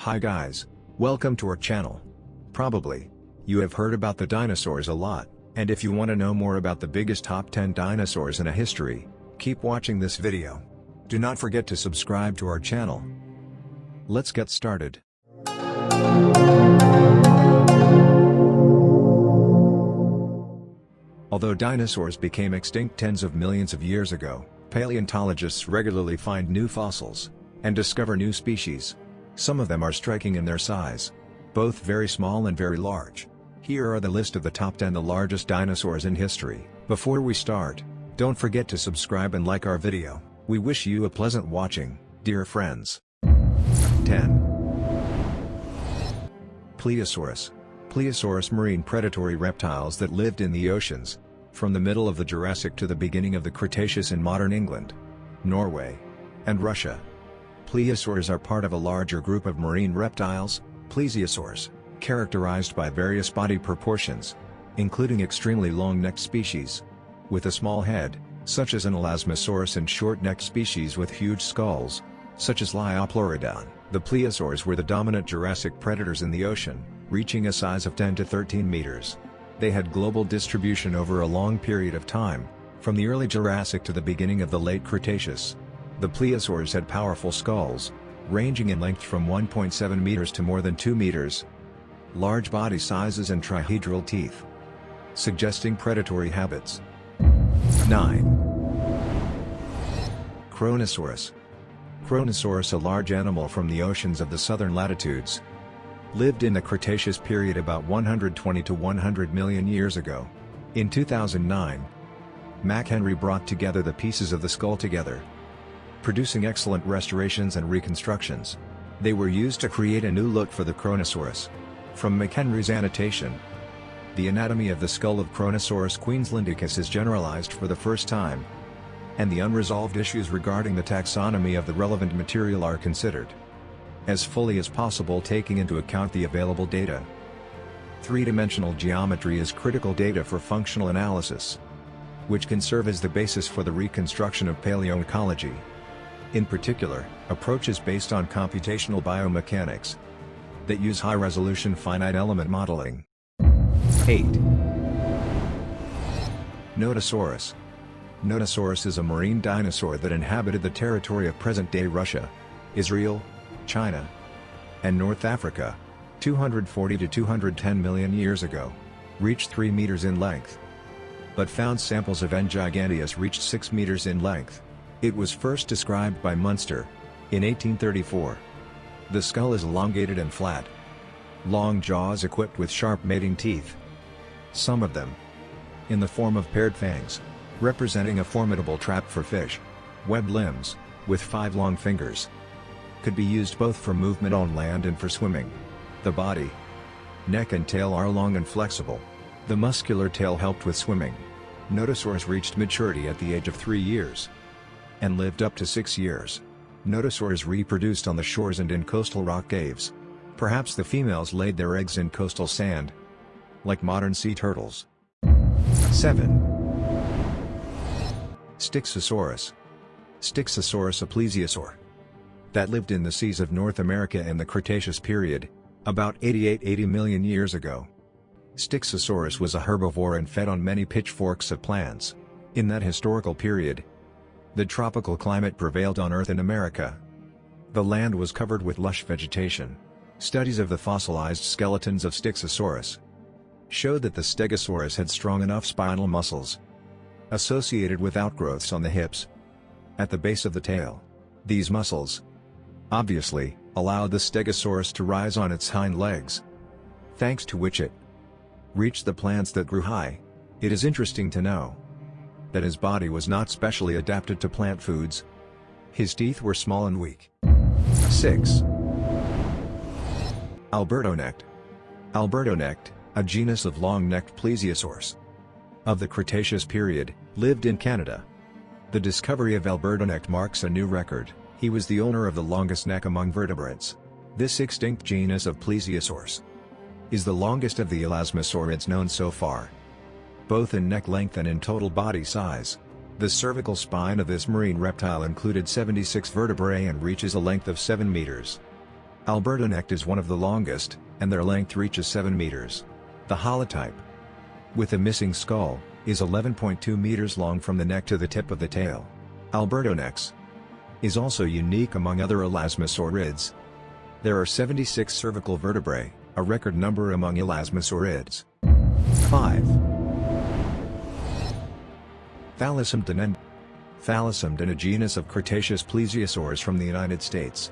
Hi guys, welcome to our channel. Probably, you have heard about the dinosaurs a lot, and if you want to know more about the biggest top 10 dinosaurs in a history, keep watching this video. Do not forget to subscribe to our channel. Let's get started. Although dinosaurs became extinct tens of millions of years ago, paleontologists regularly find new fossils and discover new species. Some of them are striking in their size, both very small and very large. Here are the list of the top 10 the largest dinosaurs in history. Before we start, don't forget to subscribe and like our video. We wish you a pleasant watching, dear friends. 10. Pliosaurus. Pliosaurus, marine predatory reptiles that lived in the oceans, from the middle of the Jurassic to the beginning of the Cretaceous in modern England, Norway, and Russia. Pliosaurs are part of a larger group of marine reptiles, Plesiosaurs, characterized by various body proportions, including extremely long-necked species with a small head, such as an Elasmosaurus, and short-necked species with huge skulls, such as Liopleurodon. The Pliosaurs were the dominant Jurassic predators in the ocean, reaching a size of 10 to 13 meters. They had global distribution over a long period of time, from the early Jurassic to the beginning of the late Cretaceous. The Pliosaurs had powerful skulls, ranging in length from 1.7 meters to more than 2 meters, large body sizes and trihedral teeth, suggesting predatory habits. 9. Kronosaurus. Kronosaurus, a large animal from the oceans of the southern latitudes, lived in the Cretaceous period about 120 to 100 million years ago. In 2009, McHenry brought together the pieces of the skull together, producing excellent restorations and reconstructions. They were used to create a new look for the Kronosaurus. From McHenry's annotation, the anatomy of the skull of Kronosaurus queenslandicus is generalized for the first time, and the unresolved issues regarding the taxonomy of the relevant material are considered as fully as possible, taking into account the available data. Three-dimensional geometry is critical data for functional analysis, which can serve as the basis for the reconstruction of paleoecology. In particular, approaches based on computational biomechanics that use high-resolution finite element modeling. 8. Notosaurus. Notosaurus is a marine dinosaur that inhabited the territory of present-day Russia, Israel, China, and North Africa, 240 to 210 million years ago. Reached 3 meters in length, but found samples of N. giganteus reached 6 meters in length. It was first described by Munster in 1834. The skull is elongated and flat. Long jaws equipped with sharp mating teeth, some of them in the form of paired fangs, representing a formidable trap for fish. Webbed limbs, with 5 long fingers, could be used both for movement on land and for swimming. The body, neck and tail are long and flexible. The muscular tail helped with swimming. Notosaurus reached maturity at the age of 3 years and lived up to 6 years. Notosaurs reproduced on the shores and in coastal rock caves. Perhaps the females laid their eggs in coastal sand, like modern sea turtles. 7. Styxosaurus. Styxosaurus, a plesiosaur that lived in the seas of North America in the Cretaceous period, about 80 million years ago. Styxosaurus was a herbivore and fed on many pitchforks of plants. In that historical period, the tropical climate prevailed on Earth in America. The land was covered with lush vegetation. Studies of the fossilized skeletons of Styxosaurus showed that the Stegosaurus had strong enough spinal muscles associated with outgrowths on the hips at the base of the tail. These muscles, obviously, allowed the Stegosaurus to rise on its hind legs, thanks to which it reached the plants that grew high. It is interesting to know that his body was not specially adapted to plant foods. His teeth were small and weak. 6. Albertonect. Albertonect, a genus of long-necked plesiosaurs of the Cretaceous period, lived in Canada. The discovery of Albertonect marks a new record. He was the owner of the longest neck among vertebrates. This extinct genus of plesiosaurs is the longest of the elasmosaurids known so far, both in neck length and in total body size. The cervical spine of this marine reptile included 76 vertebrae and reaches a length of 7 meters. Albertonect is one of the longest, and their length reaches 7 meters. The holotype, with a missing skull, is 11.2 meters long from the neck to the tip of the tail. Albertonect is also unique among other elasmosaurids. There are 76 cervical vertebrae, a record number among elasmosaurids. 5. Thalassomedon. Thalassomedon, a genus of Cretaceous plesiosaurs from the United States,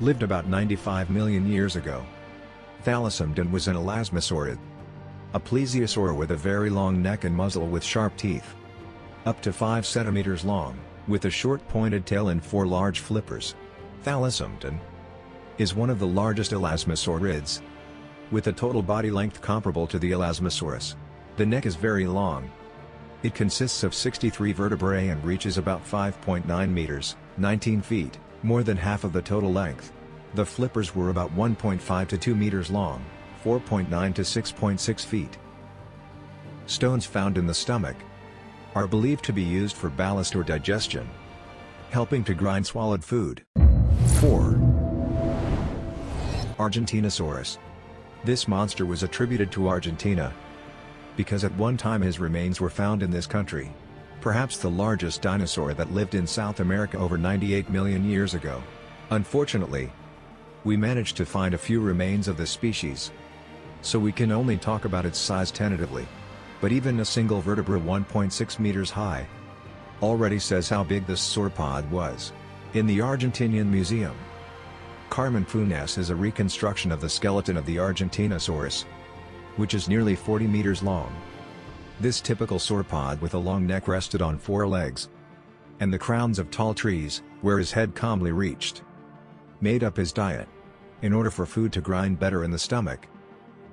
lived about 95 million years ago. Thalassomedon was an elasmosaurid, a plesiosaur with a very long neck and muzzle with sharp teeth, up to 5 centimeters long, with a short pointed tail and 4 large flippers. Thalassomedon is one of the largest elasmosaurids, with a total body length comparable to the Elasmosaurus. The neck is very long. It consists of 63 vertebrae and reaches about 5.9 meters, 19 feet, more than half of the total length. The flippers were about 1.5 to 2 meters long, 4.9 to 6.6 feet. Stones found in the stomach are believed to be used for ballast or digestion, helping to grind swallowed food. 4. Argentinosaurus. This monster was attributed to Argentina because at one time his remains were found in this country. Perhaps the largest dinosaur that lived in South America over 98 million years ago. Unfortunately, we managed to find a few remains of the species, so we can only talk about its size tentatively. But even a single vertebra 1.6 meters high already says how big this sauropod was. In the Argentinian Museum, Carmen Funes is a reconstruction of the skeleton of the Argentinosaurus, which is nearly 40 meters long. This typical sauropod with a long neck rested on 4 legs, and the crowns of tall trees, where his head calmly reached, made up his diet. In order for food to grind better in the stomach,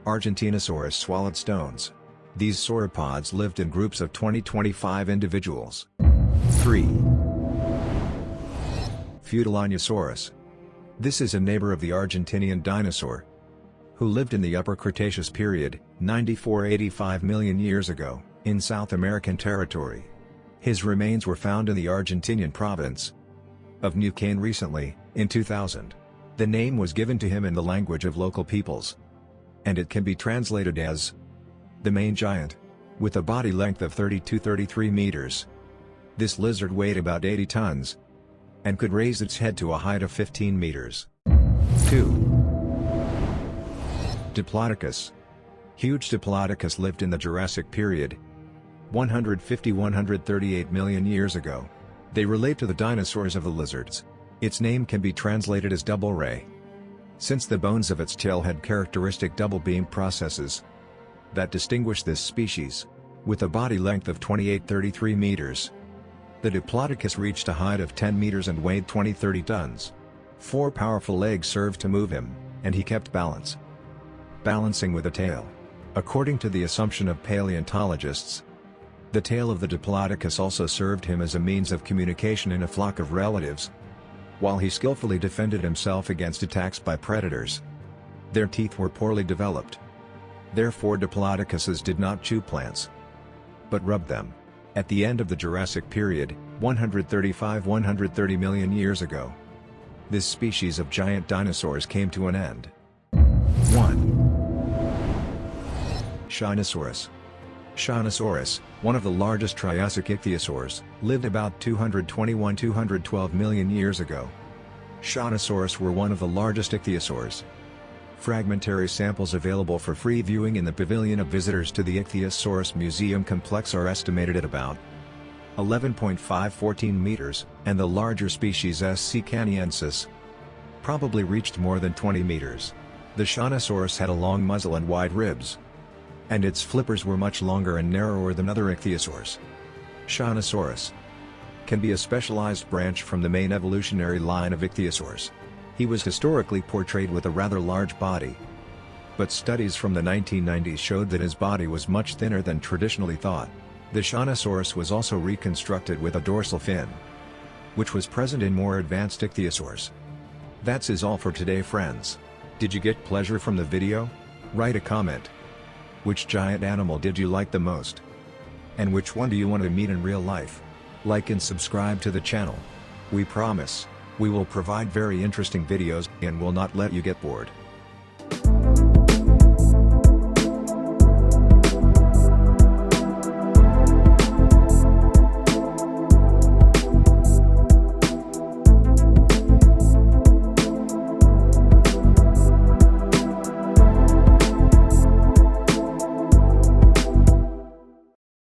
Argentinosaurus swallowed stones. These sauropods lived in groups of 20-25 individuals. 3. Futalognosaurus. This is a neighbor of the Argentinian dinosaur, who lived in the Upper Cretaceous period, 94-85 million years ago, in South American territory. His remains were found in the Argentinian province of Neuquén recently, in 2000. The name was given to him in the language of local peoples, and it can be translated as the main giant. With a body length of 30-33 meters, this lizard weighed about 80 tons, and could raise its head to a height of 15 meters. 2. Diplodocus. Huge Diplodocus lived in the Jurassic period, 150-138 million years ago. They relate to the dinosaurs of the lizards. Its name can be translated as double ray, since the bones of its tail had characteristic double beam processes that distinguish this species. With a body length of 28-33 meters, the Diplodocus reached a height of 10 meters and weighed 20-30 tons. 4 powerful legs served to move him, and he kept balance, balancing with a tail. According to the assumption of paleontologists, the tail of the Diplodocus also served him as a means of communication in a flock of relatives, while he skillfully defended himself against attacks by predators. Their teeth were poorly developed. Therefore Diplodocuses did not chew plants, but rubbed them. At the end of the Jurassic period, 135-130 million years ago, this species of giant dinosaurs came to an end. 1. Shonisaurus. Shonisaurus, one of the largest Triassic ichthyosaurs, lived about 221-212 million years ago. Shonisaurus were one of the largest ichthyosaurs. Fragmentary samples available for free viewing in the pavilion of visitors to the Ichthyosaurus Museum complex are estimated at about 11.5-14 meters, and the larger species S. caniensis probably reached more than 20 meters. The Shonisaurus had a long muzzle and wide ribs, and its flippers were much longer and narrower than other ichthyosaurs. Shonisaurus can be a specialized branch from the main evolutionary line of ichthyosaurs. He was historically portrayed with a rather large body, but studies from the 1990s showed that his body was much thinner than traditionally thought. The Shonisaurus was also reconstructed with a dorsal fin, which was present in more advanced ichthyosaurs. That's all for today, friends. Did you get pleasure from the video? Write a comment. Which giant animal did you like the most? And which one do you want to meet in real life? Like and subscribe to the channel. We promise We will provide very interesting videos and will not let you get bored.